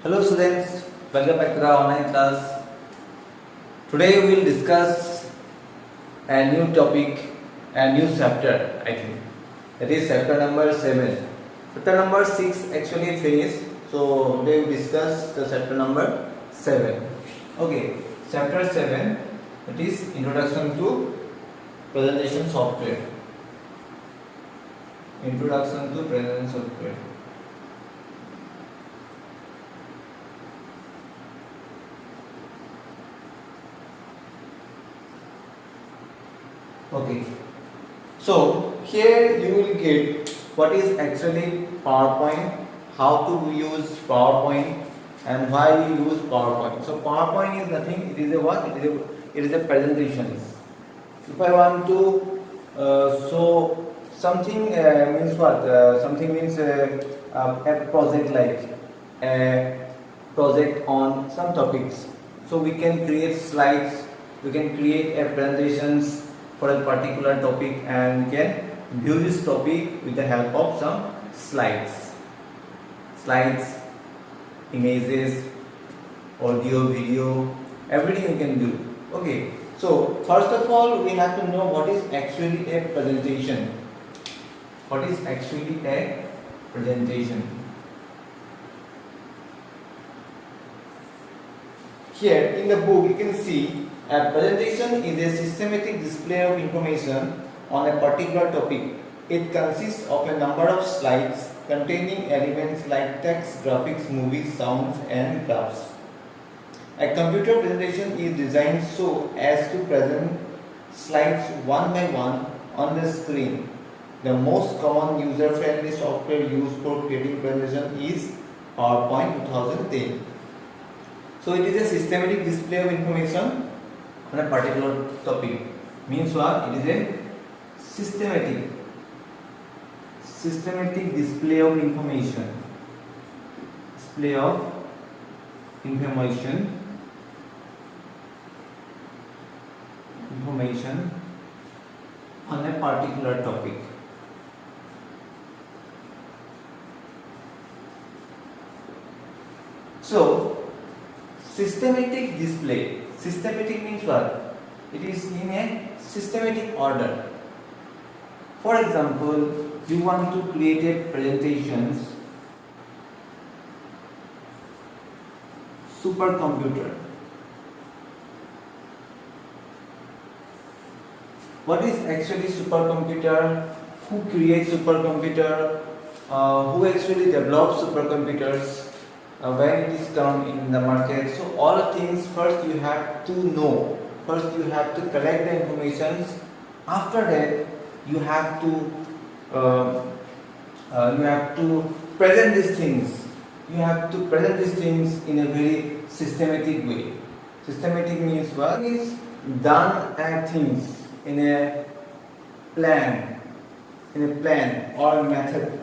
Hello students, welcome back to the online class. Today we will discuss a new topic, a new chapter I think. That is chapter number 7. Chapter number 6 actually finished. So today we discuss the chapter number 7. Okay, chapter 7, that is Introduction to Presentation Software. Introduction to Presentation Software. Okay, so here you will get what is actually PowerPoint, how to use PowerPoint, and why we use PowerPoint. So PowerPoint is nothing; it is a what? It is a presentation. If I want to show something, means what? Something means a project, like a project on some topics. So we can create slides, we can create a presentations for a particular topic, and can view this topic with the help of some slides, images, audio, video, everything you can do. Okay, so first of all we have to know what is actually a presentation. What is actually a presentation? Here in the book you can see a presentation is a systematic display of information on a particular topic. It consists of a number of slides containing elements like text, graphics, movies, sounds, and graphs. A computer presentation is designed so as to present slides one by one on the screen. The most common user-friendly software used for creating presentation is PowerPoint 2010. So it is a systematic display of information on a particular topic. Means what? It is a systematic display of information. Display of information on a particular topic. So systematic display. Systematic means what? It is in a systematic order. For example, you want to create a presentations supercomputer. What is actually supercomputer? Who creates supercomputer? Who actually develops supercomputers? When it is come in the market. So all of things first you have to know. First you have to collect the information. After that you have to present these things. You have to present these things in a very systematic way. Systematic means what? Is done and things in a plan, or method.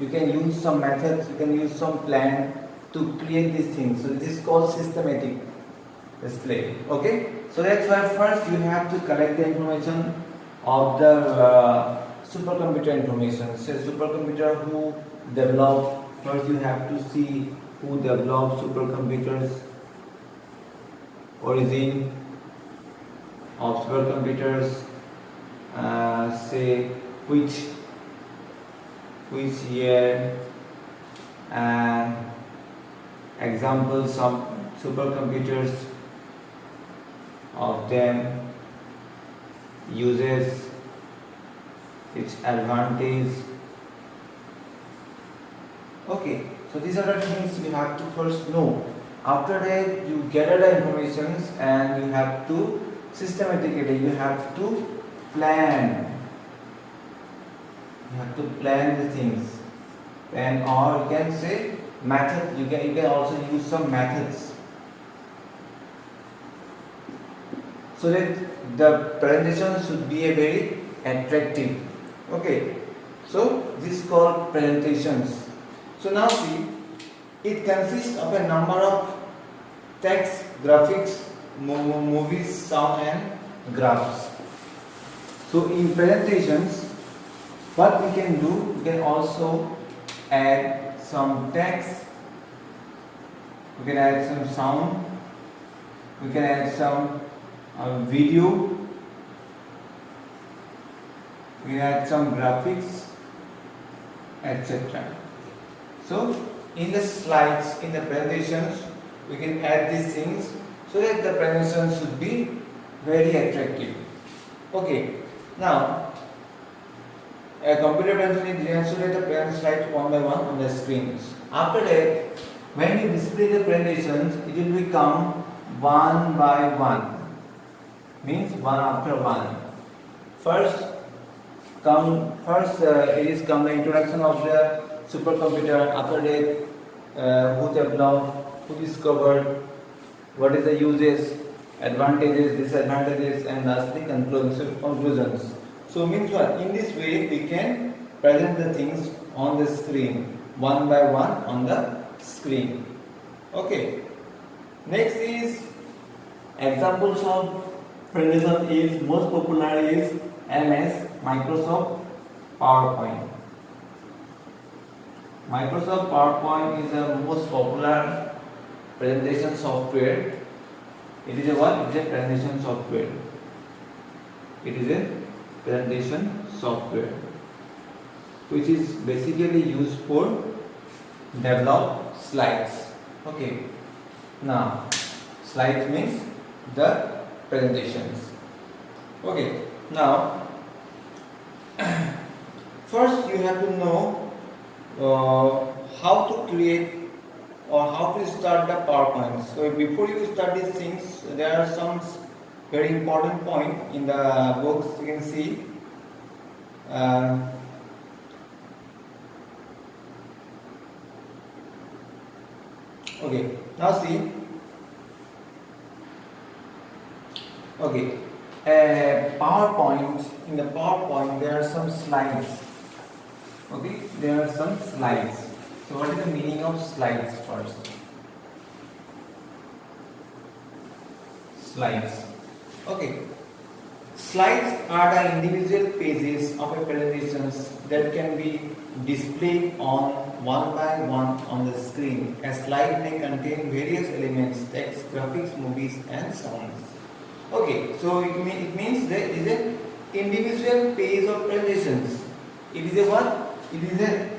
You can use some methods, you can use some plan to create these things. So this is called systematic display. Okay, so that's why first you have to collect the information of the supercomputer information. So supercomputer who developed, first you have to see who developed supercomputers, origin of supercomputers, say which year, and examples of supercomputers of them, uses, its advantage. Okay, so these are the things we have to first know. After that you gather the information and you have to systematically, you have to plan. You have to plan the things, and or you can say method. You can also use some methods so that the presentation should be a very attractive. Okay, so this is called presentations. So now see, it consists of a number of text, graphics, movies, sound, and graphs. So in presentations, what we can do, we can also add some text, We can add some sound, we can add some video, we can add some graphics, etc. So in the slides, in the presentations, we can add these things so that the presentation should be very attractive. Okay, now a computer presentation is designed so that the present slide one by one on the screens. After that, when you display the presentations, it will become one by one, means one after one. First it is come the introduction of the supercomputer. After that, who developed, who discovered, what is the uses, advantages, disadvantages, and lastly conclusions. So means what? In this way we can present the things on the screen, one by one on the screen. Okay. Next is examples of presentation is most popular is MS Microsoft PowerPoint. Microsoft PowerPoint is the most popular presentation software. It is a what? It is a presentation software. It is a presentation software which is basically used for develop slides. Okay. Now, slides means the presentations. Okay. Now, first you have to know how to create or how to start the PowerPoint. So before you start these things, there are some very important point in the books you can see. Okay, now see. Okay, PowerPoint. In the PowerPoint, there are some slides. Okay, there are some slides. So, what is the meaning of slides first? Slides. Okay. Slides are the individual pages of a presentation that can be displayed on one by one on the screen. A slide may contain various elements, text, graphics, movies, and sounds. Okay, so it means there is an individual page of presentations. It is a what? It is an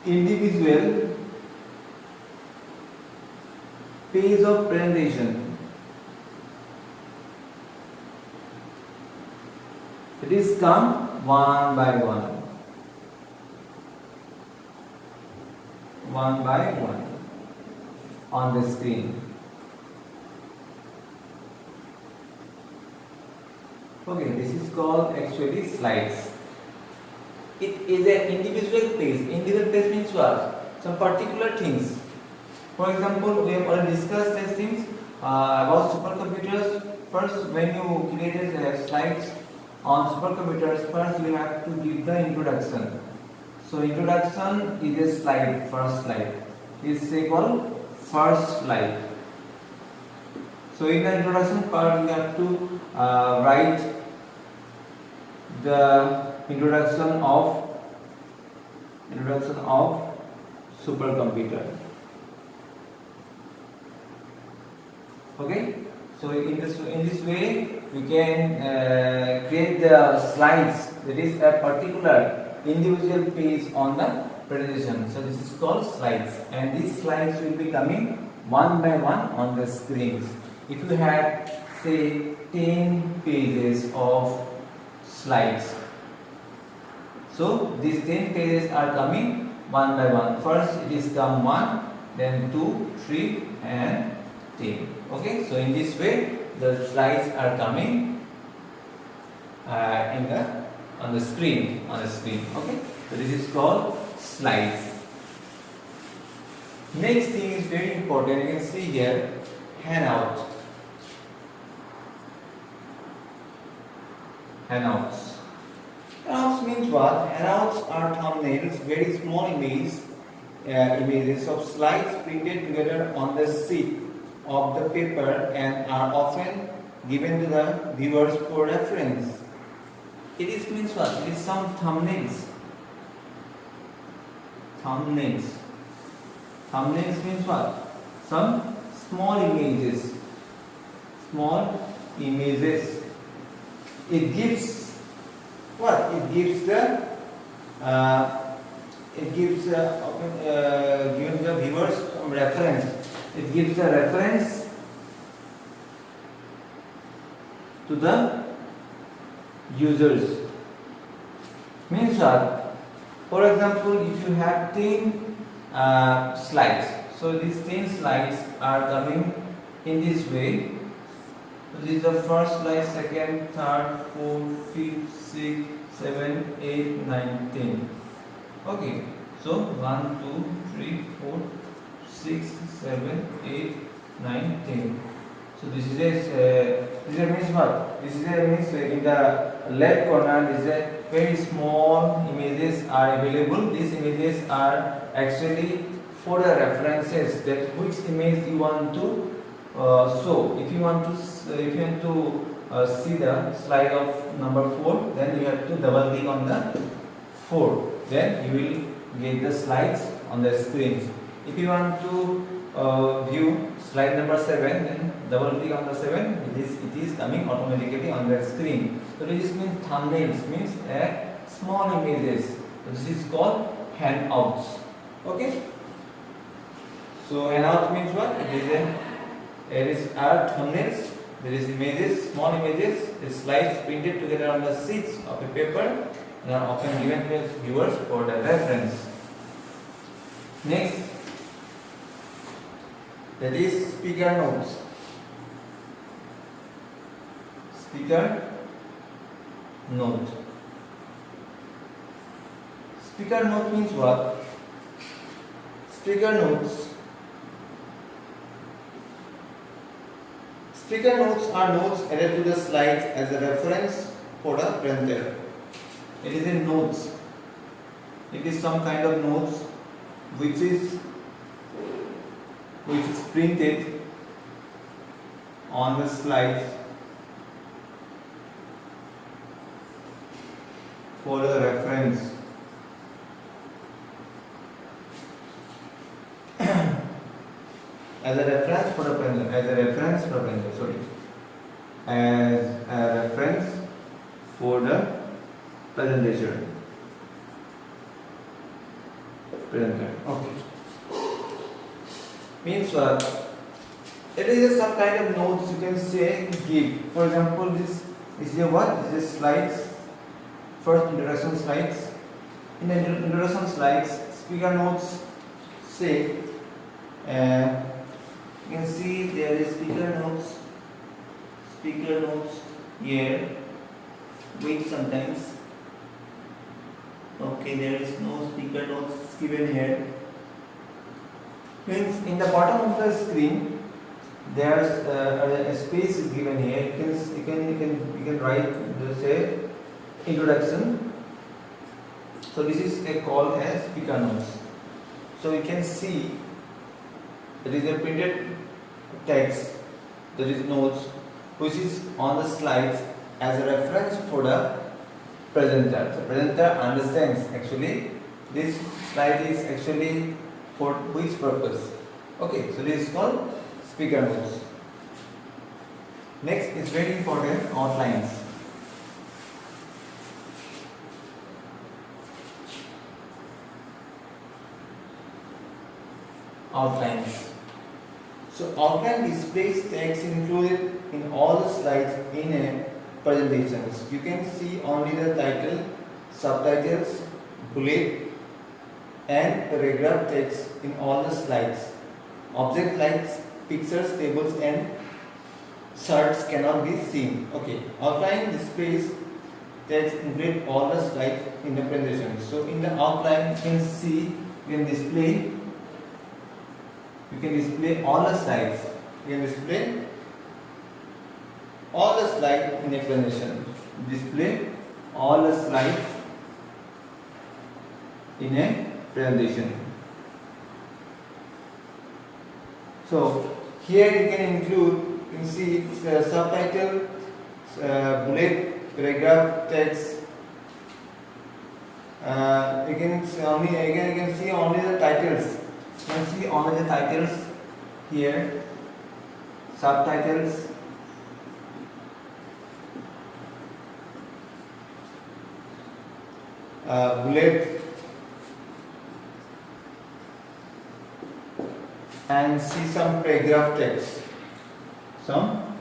individual page of presentation. It is come one by one on the screen. Okay, this is called actually slides. It is an individual page. Individual page means what? Some particular things. For example, we have already discussed these things about supercomputers. First, when you create slides on supercomputers, first you have to give the introduction. So introduction is a slide, first slide. Is called first slide. So in the introduction part, you have to write the introduction of supercomputer. Okay. So in this way we can create the slides, that is a particular individual page on the presentation. So this is called slides, and these slides will be coming one by one on the screens. If you have say 10 pages of slides, so these 10 pages are coming one by one. First it is come 1, then 2, 3 and 10. Okay, so in this way the slides are coming on the screen. Okay, so this is called slides. Next thing is very important. You can see here handout. Handouts means what? Handouts are thumbnails, very small images of slides printed together on the sheet of the paper and are often given to the viewers for reference. It is means what? It is some thumbnails. Thumbnails means what? some small images. Small images. It gives what? It gives the given the viewers some reference. It gives the reference to the users. Means what? For example, if you have 10 slides, so these 10 slides are coming in this way. So this is the first slide, second, third, fourth, fifth, sixth, 7, 8, 9, 10. Okay, so 1, 2, 3, 4, 6, 7, 8, 9, 10. So this is a means what? This is a means in the left corner. This is a very small images are available. These images are actually for the references that which image you want to show. If you want to see the slide of number 4, then you have to double click on the 4. Then you will get the slides on the screen. If you want to view slide number 7, then double click on the 7. It is coming automatically on the screen. So this means thumbnails, means small images. So this is called handouts. Okay. So handout means what? There is thumbnails. There is images, small images. The slides printed together on the sheets of a paper and are often given to viewers for the reference. Next, that is speaker notes. Speaker note. Speaker note means what? Speaker notes. Speaker notes are notes added to the slides as a reference for the presenter. It is a notes. It is some kind of notes which is printed on the slides for the reference. As a reference for the presenter. As a reference for the presentation. Presenter. Okay. Means what? It is some kind of notes you can say give. For example, this is a what? This is slides. First introduction slides. In the introduction slides, speaker notes say. You can see there is speaker notes here. Wait sometimes. Okay, there is no speaker notes given here. Means in the bottom of the screen there's a space is given here. You can write say introduction. So this is a call as speaker notes. So you can see there is a printed text, there is notes which is on the slides as a reference for the presenter. So presenter understands actually this slide is actually for which purpose. Okay, so this is called speaker notes. Next is very important, outlines. Outlines. So outline displays text included in all the slides in a presentation. You can see only the title, subtitles, bullet and paragraph text in all the slides. Object like pictures, tables and charts cannot be seen. Okay, outline displays text include all the slides in the presentation. So in the outline you can see, you can display all the slides. You can display all the slides in a presentation. Display all the slides in a presentation. So here you can include, you can see subtitle, bullet, paragraph, text. You can see only the titles. You can see only the titles here subtitles, bullet, and see some paragraph text. Some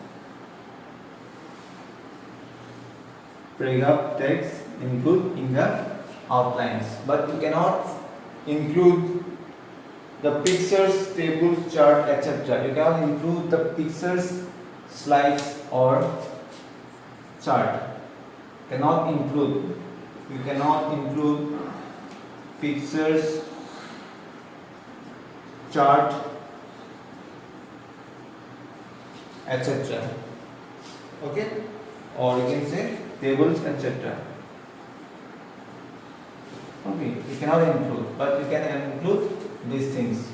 paragraph text include in the outlines, but you cannot include the pictures, tables, chart, etc. You cannot include the pictures, slides or chart. Cannot include. You cannot include pictures, chart, etc. Okay, or you can say tables, etc. Okay, you cannot include, but you can include these things.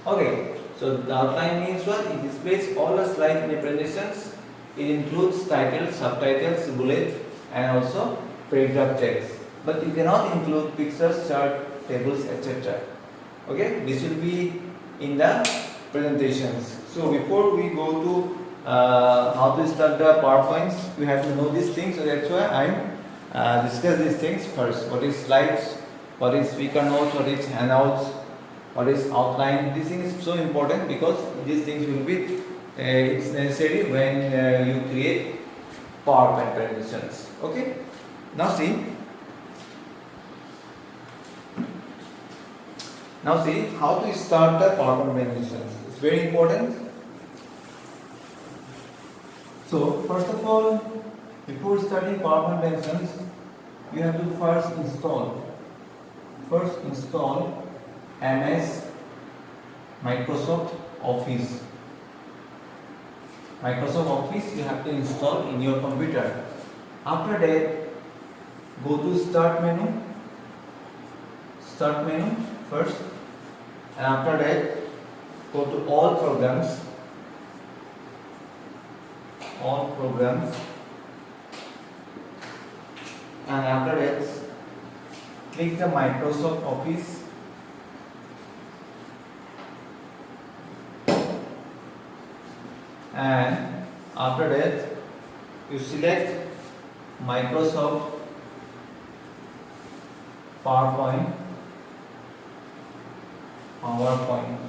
Okay, so the outline means what? It displays all the slides in the presentations. It includes titles, subtitles, bullet, and also paragraph text. But you cannot include pictures, chart, tables, etc. Okay, this will be in the presentations. So before we go to how to start the PowerPoints, we have to know these things. So that's why I'm discuss these things first. What is slides? What is speaker notes? What is handouts? What is outline? This thing is so important because these things will be it's necessary when you create PowerPoint presentations. Okay. Now see. Now see how to start the PowerPoint presentations. It's very important. So first of all, before starting PowerPoint presentations, you have to first install MS Microsoft Office. Microsoft Office you have to install in your computer. After that, go to Start menu first, and after that go to All Programs, and after that click the Microsoft Office. And after that you select Microsoft PowerPoint. PowerPoint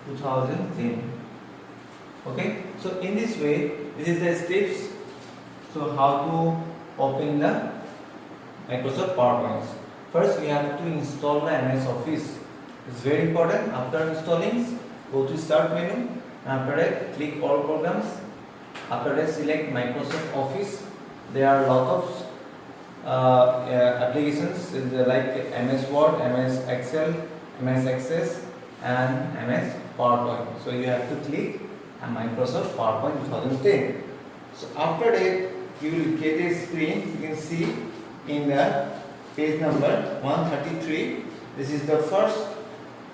2010. Okay, so in this way, this is the steps. So how to open the Microsoft PowerPoint. First, we have to install the MS Office. It's very important. After installing, go to Start menu. After that, click All Programs. After that, select Microsoft Office. There are a lot of applications like MS Word, MS Excel, MS Access, and MS PowerPoint. So you have to click Microsoft PowerPoint 2010. So after that, you will get a screen. You can see in the page number 133. This is the first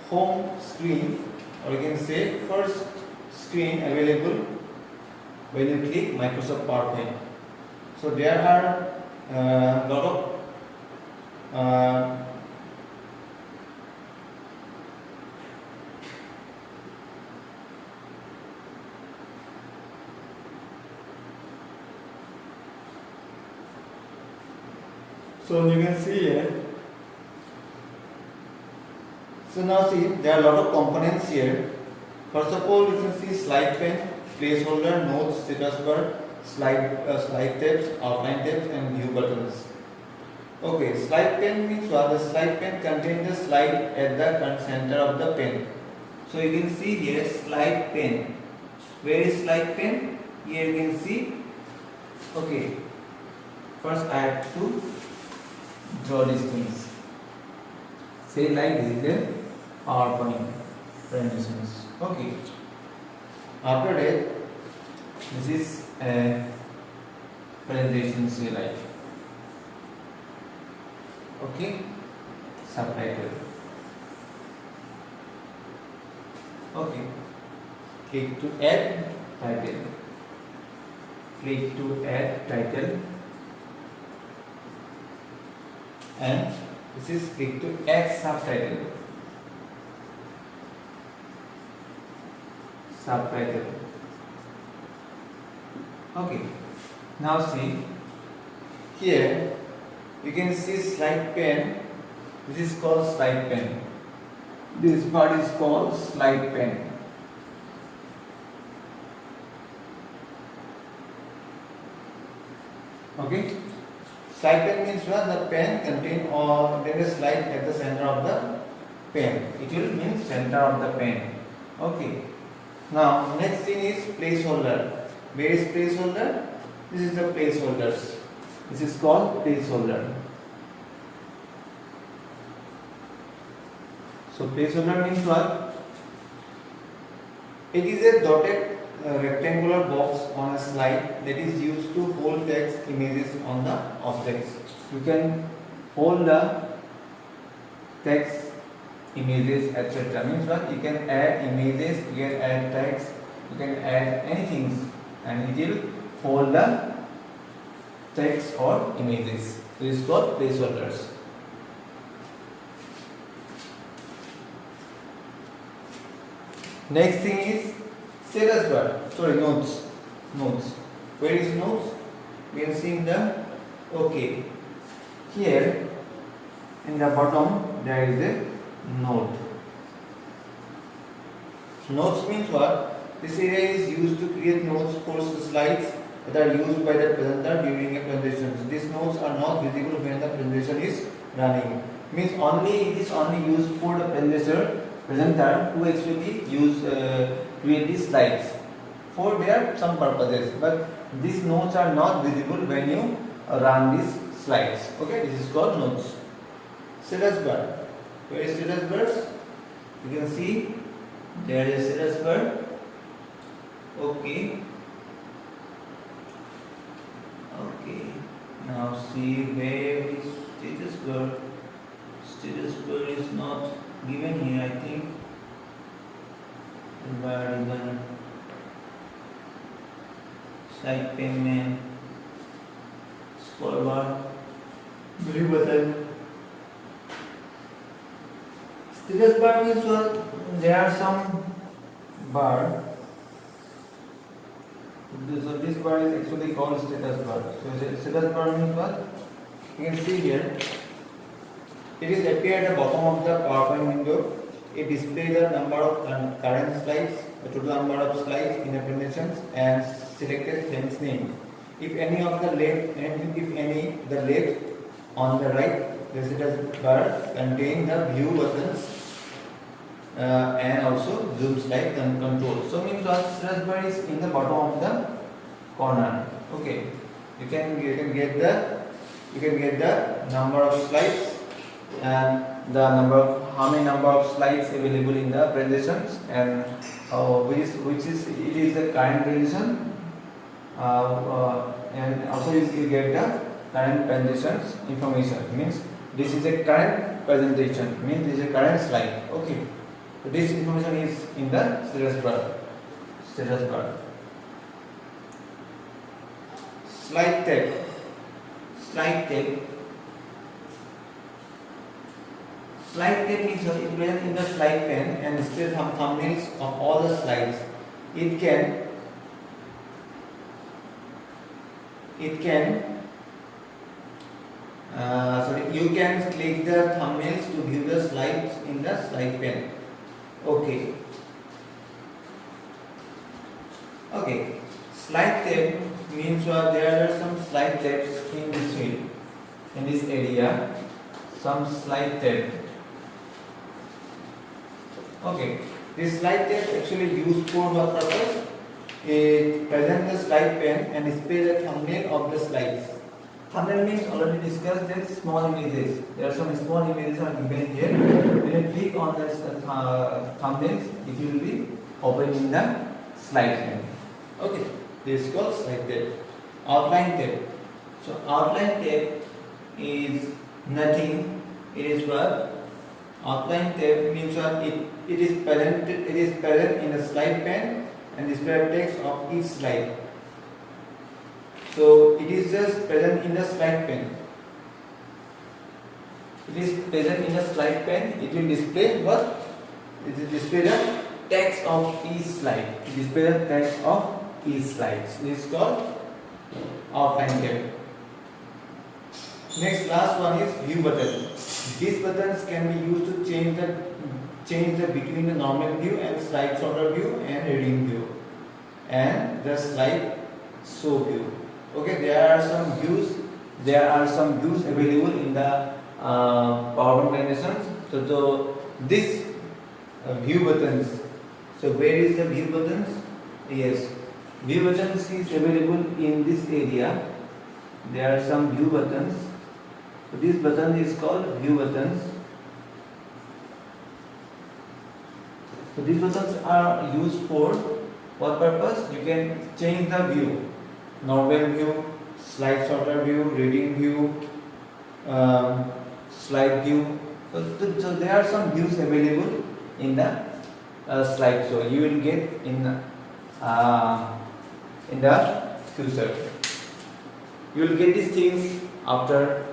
home screen, or you can say first screen available when you click Microsoft PowerPoint. So there are a lot of so you can see here. So now see, there are a lot of components here. First of all, you can see slide pane, placeholder, notes, status bar, slide tabs, outline tabs, and view buttons. Okay, slide pane means what? The slide pane contains the slide at the center of the pane. So you can see here slide pane. Where is slide pane? Here you can see. Okay, first I have to draw these things. Say like this is a PowerPoint presentations. Okay. After that, this is a presentation. Say like. Okay. Subtitle. Okay. Click to add title. Click to add title. and this is click to add subtitle. Okay, now see here you can see slide pane. This is called slide pane. This part is called slide pane. Okay, slide pane means what? The pen contain or there is slide at the center of the pen. It will mean center of the pen. Okay. Now next thing is placeholder. Where is placeholder? This is the placeholders. This is called placeholder. So placeholder means what? It is a dotted rectangular box on a slide that is used to hold text images on the objects. You can hold the text images etc. Means what? You can add images, you can add text, you can add anything and it will hold the text or images. This is called placeholders. Next thing is status bar. Sorry, notes. Notes. Where is notes? We can see in the okay. Here in the bottom there is a note. Notes means what? This area is used to create notes for slides that are used by the presenter during a presentation. So these notes are not visible when the presentation is running. Means only it is only used for the presenter who actually use create these slides for their some purposes. But these notes are not visible when you run these slides. Okay, this is called notes. Status bar. Where is status bars? You can see there is a status bar. Okay. Okay. Now see where is status bar. Status bar is not given here, I think. Bar even slide payment, scroll bar, blue button. Status bar means what? There are some bar. So this bar is actually called status bar. So status bar means what? You can see here. It is appear at the bottom of the PowerPoint window. It displays the number of current slides, the total number of slides in the presentations, and selected friend's name. If any of the left and if any the left on the right, the status bar contain the view buttons and also zoom slide control. So means what? Status bar is in the bottom of the corner. Okay, you can get the number of slides and the how many number of slides available in the presentations and which is it is the current presentation and also you get the current presentations information. Means this is a current presentation, means this is a current slide. Okay, so this information is in the status bar. Slide tab. Slide tab means it present in the slide pane and displays some thumbnails of all the slides. You can click the thumbnails to view the slides in the slide pane. Okay. Slide tab means there are some slide tabs in this field, in this area. Some slide tab. Okay, this slide tab actually used for what purpose? It presents the slide pane and displays the thumbnail of the slides. Thumbnail means already discussed that small images. There are some small images are given here. When you click on the thumbnails, it will be open in the slide pane. Okay, this is called slide tab. Outline tab. So outline tab is nothing. It is what? Outline tab means what? It is present in the slide pane and display text of each slide. So it is just present in the slide pane. it is present in a slide pane, it will display what? It will display the text of each slide. It display the text of each slide. This is called outline tab. Next, last one is view button. These buttons can be used to change the between the normal view and slide sorter view and reading view and the slide show view. Okay, there are some views available in the PowerPoint presentations. So this view buttons. So where is the view buttons? Yes, view buttons is available in this area. There are some view buttons. So this button is called view buttons. So these buttons are used for what purpose? You can change the view, normal view, slide sorter view, reading view, slide view. So there are some views available in the slide. So you will get in the future. You will get these things after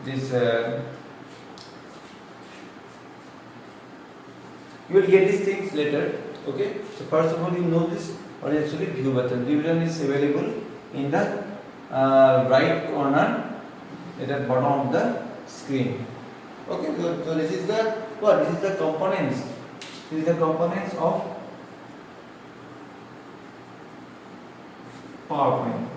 this. You will get these things later. Okay. So first of all, you know this. What is actually view button? View button is available in the right corner at the bottom of the screen. Okay. So this is the what? This is the components. This is the components of PowerPoint.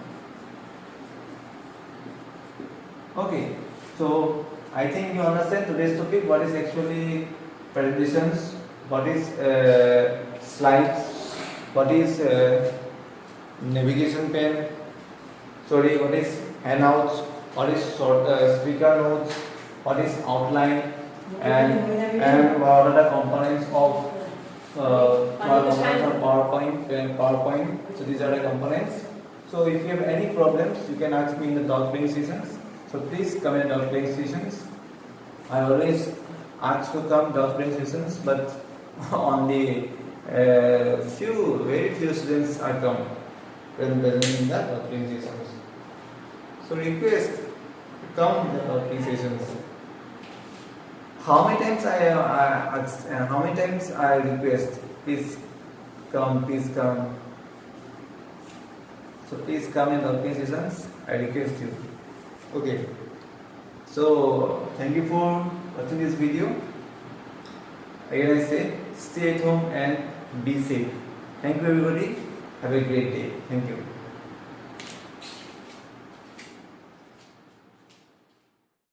Okay. So I think you understand today's topic. What is actually presentations? What is slides? What is navigation pane? Sorry, what is handouts? What is speaker notes? What is outline? And what are the components of PowerPoint? So these are the components. So if you have any problems, you can ask me in the doubt playing sessions. So please come in doubt playing sessions. I always ask to come doubt playing sessions, but only very few students are come when present in the doubt playing sessions. So request to come in the doubt playing sessions. How many times I request, please come. So please come in doubt playing sessions. I request you. Okay. So thank you for watching this video. Again I say, stay at home and be safe. Thank you everybody. Have a great day. Thank you.